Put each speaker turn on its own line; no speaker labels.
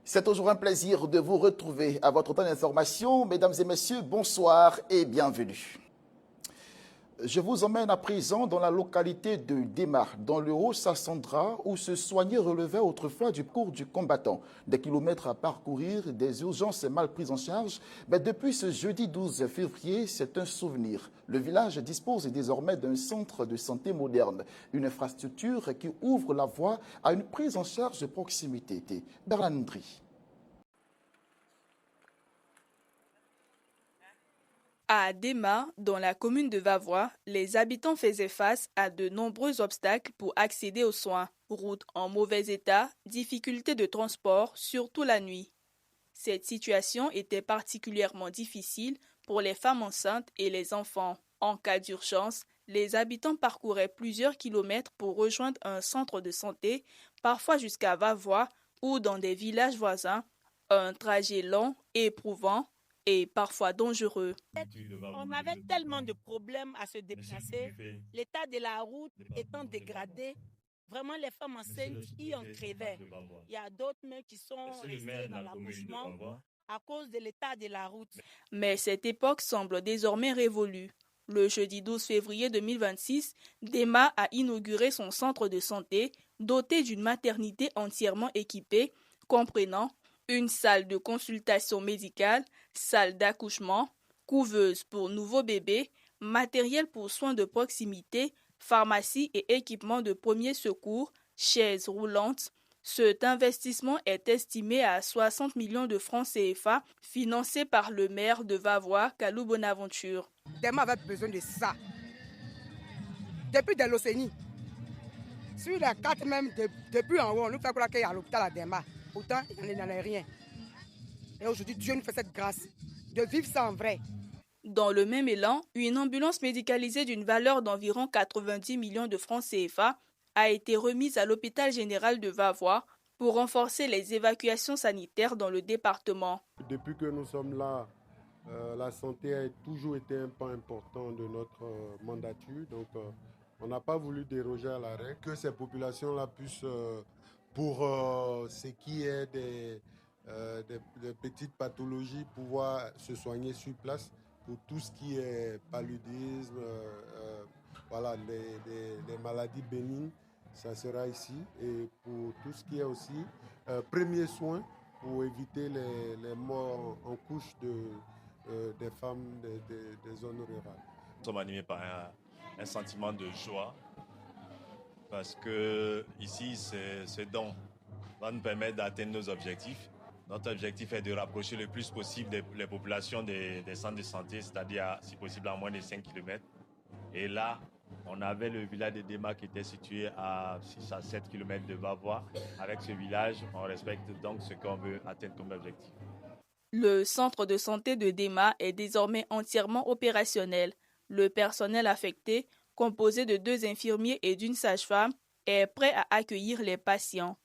C'est toujours un plaisir de vous retrouver à votre temps d'information. Mesdames et messieurs, bonsoir et bienvenue. Je vous emmène à présent dans la localité de Déma, dans le Haut-Sassandra, où se soigner relevait autrefois du cours du combattant. Des kilomètres à parcourir, des urgences mal prises en charge. Mais depuis ce jeudi 12 février, c'est un souvenir. Le village dispose désormais d'un centre de santé moderne, une infrastructure qui ouvre la voie à une prise en charge de proximité. Berlandry.
À Déma, dans la commune de Vavois, les habitants faisaient face à de nombreux obstacles pour accéder aux soins. Routes en mauvais état, difficultés de transport, surtout la nuit. Cette situation était particulièrement difficile pour les femmes enceintes et les enfants. En cas d'urgence, les habitants parcouraient plusieurs kilomètres pour rejoindre un centre de santé, parfois jusqu'à Vavois ou dans des villages voisins. Un trajet long, éprouvant et parfois dangereux.
On avait tellement de problèmes à se déplacer, l'état de la route étant dégradé. Vraiment, les femmes enceintes y en crevaient. Il y a d'autres même qui sont restées dans l'accouchement à cause de l'état de la route.
Mais cette époque semble désormais révolue. Le jeudi 12 février 2026, Déma a inauguré son centre de santé doté d'une maternité entièrement équipée, comprenant une salle de consultation médicale, salle d'accouchement, couveuse pour nouveaux bébés, matériel pour soins de proximité, pharmacie et équipements de premiers secours, chaises roulantes. Cet investissement est estimé à 60 millions de francs CFA, financé par le maire de Vavois, Kalou Bonaventure.
Déma avait besoin de ça. Depuis de l'Océanie, sur la carte même, depuis en haut, on nous fait croire qu'il y a l'hôpital à Déma. Pourtant, il n'y en a rien. Et aujourd'hui, Dieu nous fait cette grâce de vivre ça en vrai.
Dans le même élan, une ambulance médicalisée d'une valeur d'environ 90 millions de francs CFA a été remise à l'hôpital général de Vavois pour renforcer les évacuations sanitaires dans le département.
Depuis que nous sommes là, la santé a toujours été un pan important de notre mandature. Donc, on n'a pas voulu déroger à la règle. Que ces populations-là puissent, pour ce qui est des petites pathologies, pouvoir se soigner sur place. Pour tout ce qui est paludisme, voilà, les maladies bénignes, ça sera ici. Et pour tout ce qui est aussi premiers soins, pour éviter les morts en couche des femmes des zones rurales.
Nous sommes animés par un sentiment de joie parce que ici, ce don va nous permettre d'atteindre nos objectifs. Notre objectif est de rapprocher le plus possible les populations des centres de santé, c'est-à-dire si possible à moins de 5 km. Et là, on avait le village de Déma qui était situé à 6 à 7 km de Vavois. Avec ce village, on respecte donc ce qu'on veut atteindre comme objectif.
Le centre de santé de Déma est désormais entièrement opérationnel. Le personnel affecté, composé de 2 infirmiers et d'une sage-femme, est prêt à accueillir les patients.